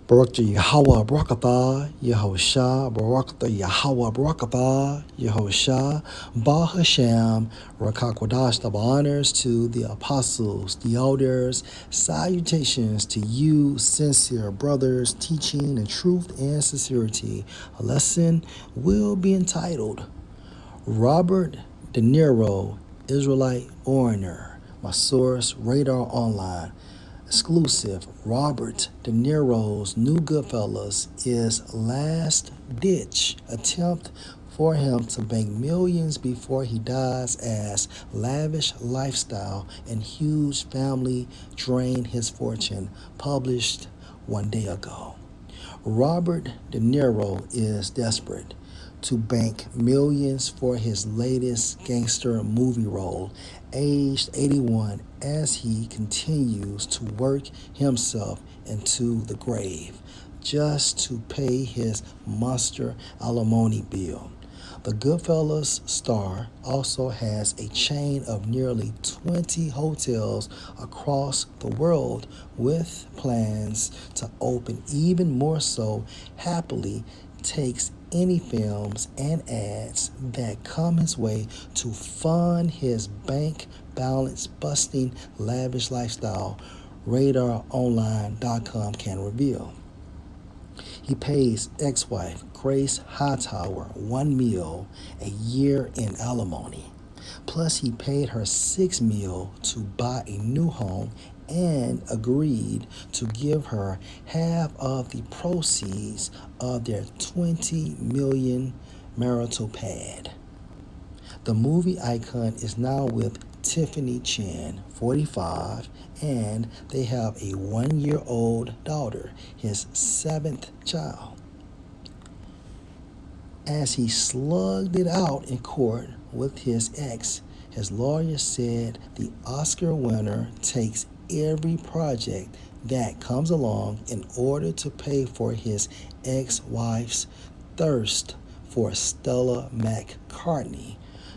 Barakta Yahweh Barakatha Yehoshua Barakta Yahweh Barakatha Yehoshua Bahasham Rakakwadash. Double honors to the apostles, the elders. Salutations to you, sincere brothers, teaching in truth and sincerity. A lesson will be entitled Robert De Niro, Israelite Foreigner. My source, Radar Online. Exclusive. Robert De Niro's new Goodfellas is last-ditch attempt for him to bank millions before he dies as lavish lifestyle and huge family drain his fortune, published one day ago. Robert De Niro is desperate to bank millions for his latest gangster movie role, aged 81, as he continues to work himself into the grave just to pay his monster alimony bill. The Goodfellas star also has a chain of nearly 20 hotels across the world with plans to open even more, so happily takes any films and ads that come his way to fund his bank balance busting lavish lifestyle, RadarOnline.com can reveal. He pays ex-wife Grace Hightower $1 million a year in alimony. Plus, he paid her $6 million to buy a new home and agreed to give her half of the proceeds of their $20 million marital pad. The movie icon is now with Tiffany Chen, 45, and they have a 1-year-old daughter, his seventh child. As he slugged it out in court with his ex, his lawyer said the Oscar winner takes every project that comes along in order to pay for his ex-wife's thirst for Stella McCartney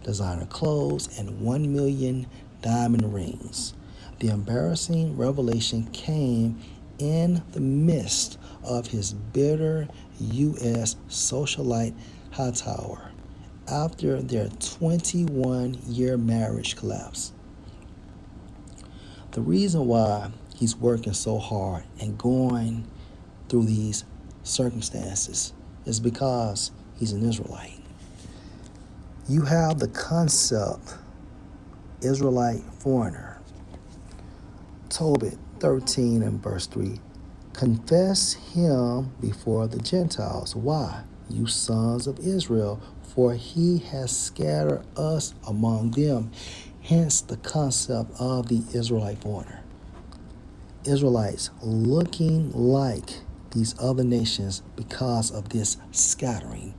designer clothes and 1 million diamond rings. The embarrassing revelation came in the midst of his bitter U.S. socialite Hightower after their 21-year marriage collapsed. The reason why he's working so hard and going through these circumstances is because he's an Israelite. You have the concept Israelite foreigner. Tobit 13 and verse 3. Confess him before the Gentiles. Why? You sons of Israel, for he has scattered us among them. Hence the concept of the Israelite foreigner. Israelites looking like these other nations because of this scattering.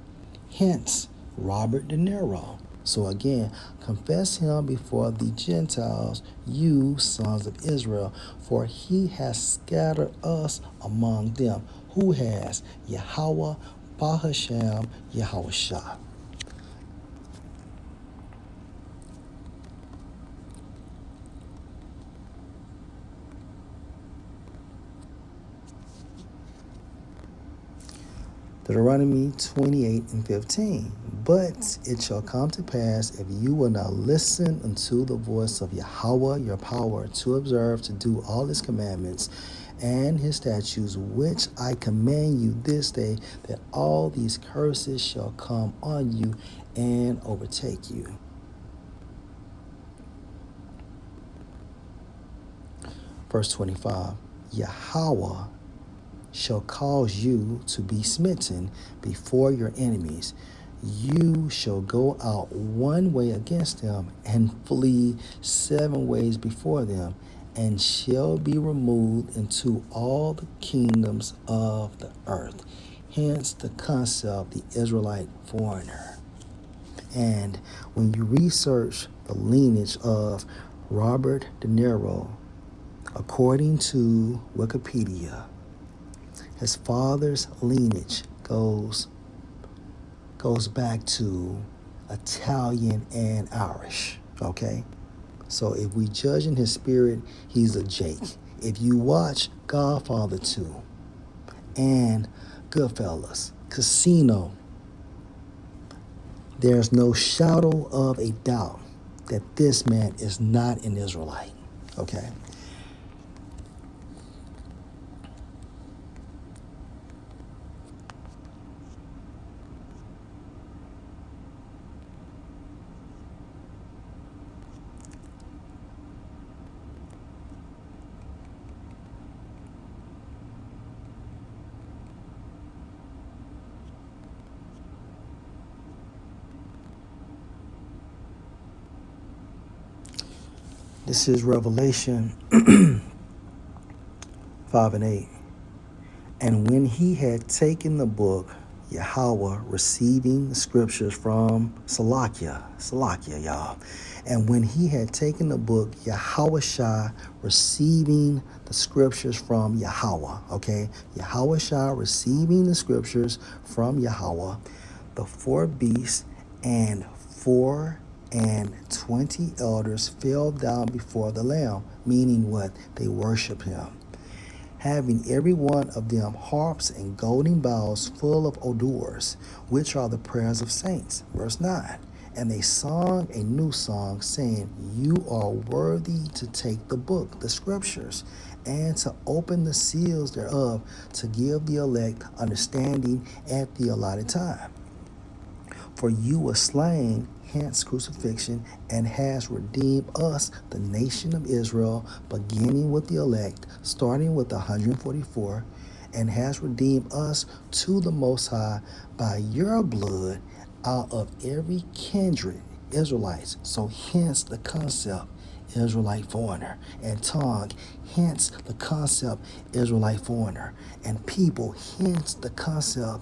Hence, Robert De Niro. So again, confess him before the Gentiles, you sons of Israel, for he has scattered us among them. Who has? Yahweh, Bahasham, Yehoshua. Deuteronomy 28 and 15. But it shall come to pass, if you will not listen unto the voice of Yahweh your power, to observe to do all his commandments and his statutes, which I command you this day, that all these curses shall come on you and overtake you. Verse 25. Yahweh shall cause you to be smitten before your enemies. You shall go out one way against them and flee 7 ways before them, and shall be removed into all the kingdoms of the earth. Hence the concept, the Israelite foreigner. And when you research the lineage of Robert De Niro, according to Wikipedia, his father's lineage goes back to Italian and Irish, okay? So if we judge in his spirit, he's a Jake. If you watch Godfather 2, and Goodfellas, Casino. There's no shadow of a doubt that this man is not an Israelite. Okay? This is Revelation 5 and 8. And when he had taken the book, Yahweh receiving the scriptures from Salakia, y'all. And when he had taken the book, Yahweh Shah receiving the scriptures from Yahweh, okay? Yahweh Shah receiving the scriptures from Yahweh, the four beasts and 4 and 20 elders fell down before the Lamb, meaning what? They worship him, having every one of them harps and golden bowls full of odors, which are the prayers of saints. Verse 9. And they sung a new song, saying, You are worthy to take the book, the scriptures, and to open the seals thereof, to give the elect understanding at the allotted time. For you were slain, hence crucifixion, and has redeemed us, the nation of Israel, beginning with the elect, starting with the 144, and has redeemed us to the Most High by your blood out of every kindred, Israelites. So hence the concept, Israelite foreigner, and tongue, hence the concept, Israelite foreigner, and people, hence the concept,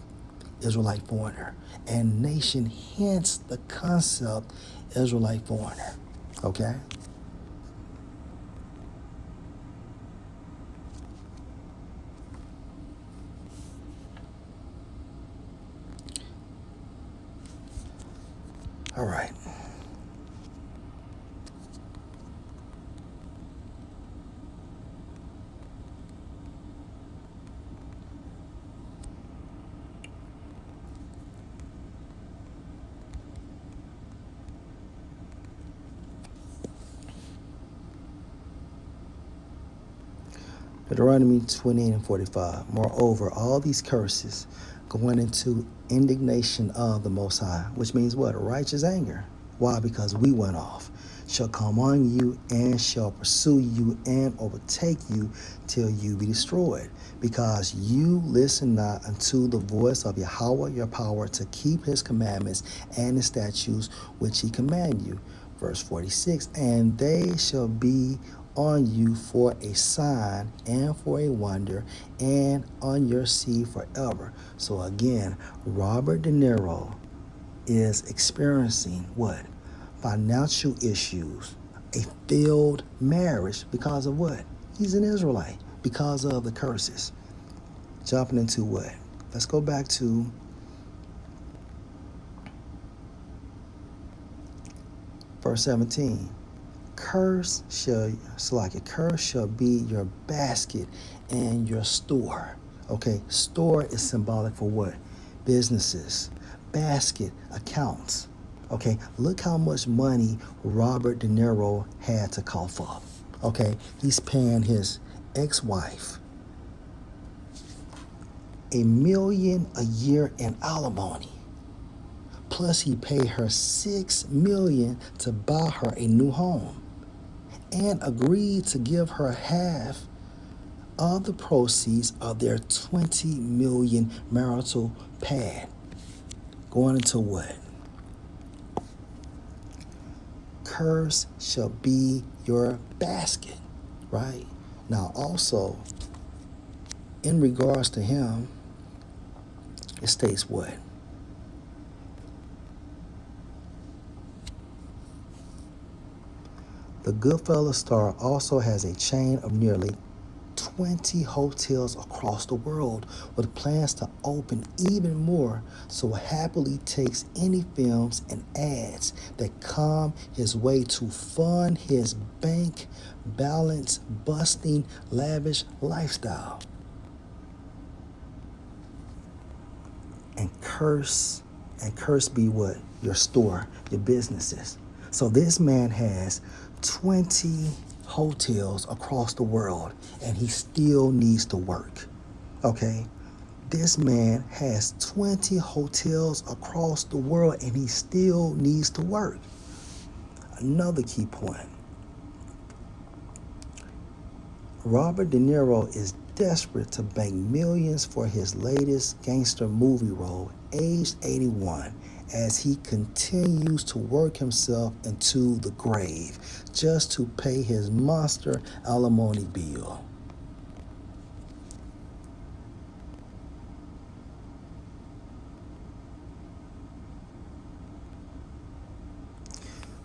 Israelite foreigner, and nation, hence the concept, Israelite foreigner. Okay? All right. Deuteronomy 28 and 45. Moreover, all these curses going into indignation of the Most High, which means what? A righteous anger. Why? Because we went off. Shall come on you and shall pursue you and overtake you till you be destroyed, because you listen not unto the voice of Yahweh your power to keep his commandments and his statutes which he command you. Verse 46, and they shall be on you for a sign and for a wonder, and on your seed forever. So again, Robert De Niro is experiencing what? Financial issues, a failed marriage because of what? He's an Israelite, because of the curses. Jumping into what? Let's go back to verse 17. Curse shall be your basket and your store. Okay, store is symbolic for what? Businesses. Basket, accounts. Okay, look how much money Robert De Niro had to cough up. Okay, he's paying his ex-wife $1 million a year in alimony. Plus he paid her $6 million to buy her a new home, and agreed to give her half of the proceeds of their $20 million marital pad. Going into what? Curse shall be your basket, right? Now also, in regards to him, it states what? The Goodfellas star also has a chain of nearly 20 hotels across the world, with plans to open even more, so happily takes any films and ads that come his way to fund his bank balance busting lavish lifestyle. and curse be what? Your store, your businesses. So this man has 20 hotels across the world and he still needs to work. Okay? This man has 20 hotels across the world and he still needs to work. Another key point. Robert De Niro is desperate to bank millions for his latest gangster movie role, aged 81, as he continues to work himself into the grave just to pay his monster alimony bill.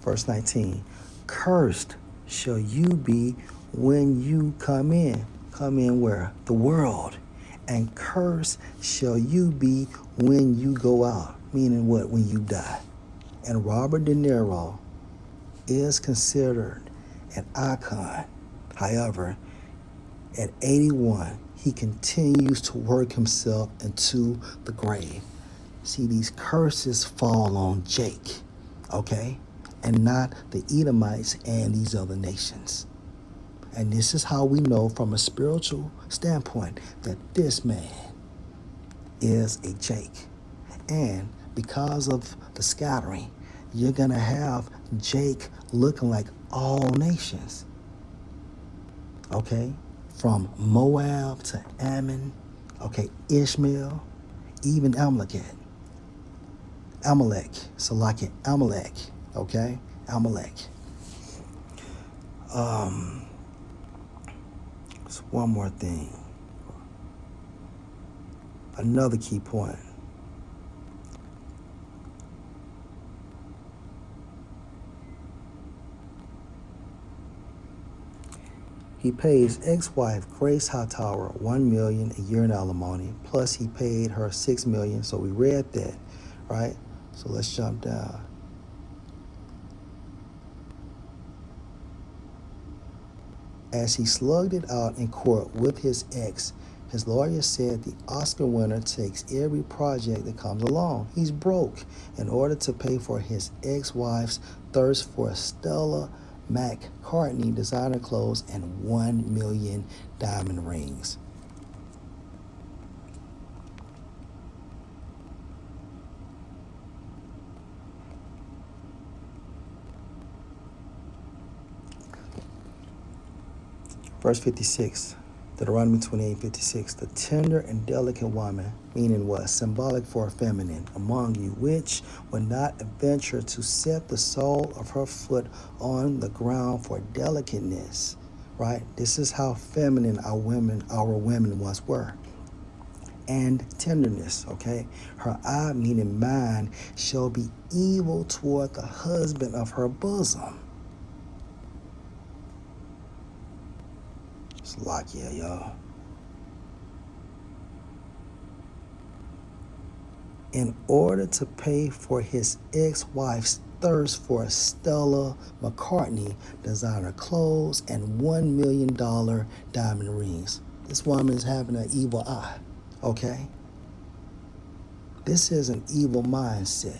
Verse 19, cursed shall you be when you come in. Come in where? The world. And cursed shall you be when you go out. Meaning what? When you die. And Robert De Niro is considered an icon. However, at 81, he continues to work himself into the grave. See, these curses fall on Jake, okay? And not the Edomites and these other nations. And this is how we know from a spiritual standpoint that this man is a Jake. And because of the scattering, you're going to have Jake looking like all nations. Okay? From Moab to Ammon, okay, Ishmael, even Amalek, okay? Amalek. So one more thing. Another key point. He pays ex-wife Grace Hightower $1 million a year in alimony, plus he paid her $6 million. So we read that, right? So let's jump down. As he slugged it out in court with his ex, his lawyer said the Oscar winner takes every project that comes along. He's broke in order to pay for his ex-wife's thirst for Stella McCartney designer clothes and 1 million diamond rings. Verse 56, Deuteronomy 28:56. The tender and delicate woman, meaning what? Symbolic for feminine, among you, which would not venture to set the sole of her foot on the ground for delicateness, right? This is how feminine our women once were. And tenderness, okay? Her eye, meaning mind, shall be evil toward the husband of her bosom. It's like, yeah, y'all. In order to pay for his ex-wife's thirst for Stella McCartney designer clothes and $1 million diamond rings. This woman is having an evil eye, okay? This is an evil mindset.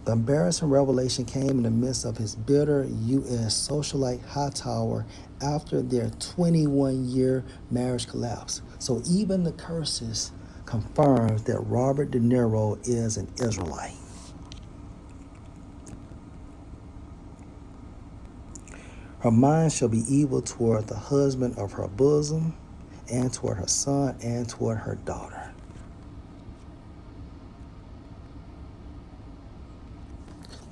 The embarrassing revelation came in the midst of his bitter U.S. socialite Hightower after their 21-year marriage collapsed. So even the curses confirms that Robert De Niro is an Israelite. Her mind shall be evil toward the husband of her bosom, and toward her son, and toward her daughter.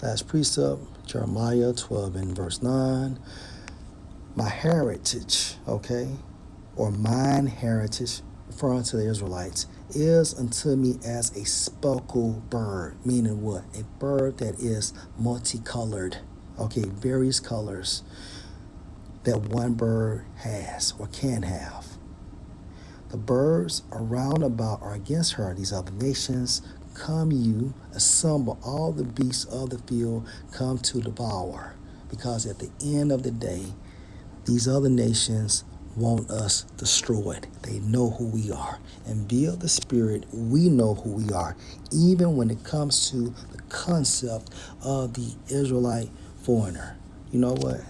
Last precept, Jeremiah 12 and verse 9. My heritage, okay, or mine heritage, referring to the Israelites, is unto me as a speckled bird, meaning what? A bird that is multicolored, okay, various colors that one bird has or can have. The birds around about are against her, these other nations. Come you, assemble all the beasts of the field, come to devour. Because at the end of the day, these other nations want us destroyed. They know who we are. And via the Spirit, we know who we are, even when it comes to the concept of the Israelite foreigner. You know what?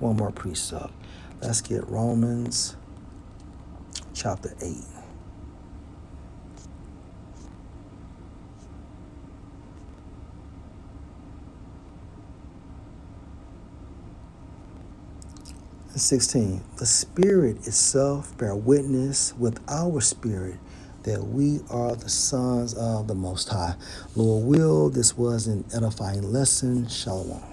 One more precept. Let's get Romans chapter 8. And 16. The Spirit itself bear witness with our spirit that we are the sons of the Most High. Lord will, this was an edifying lesson. Shalom.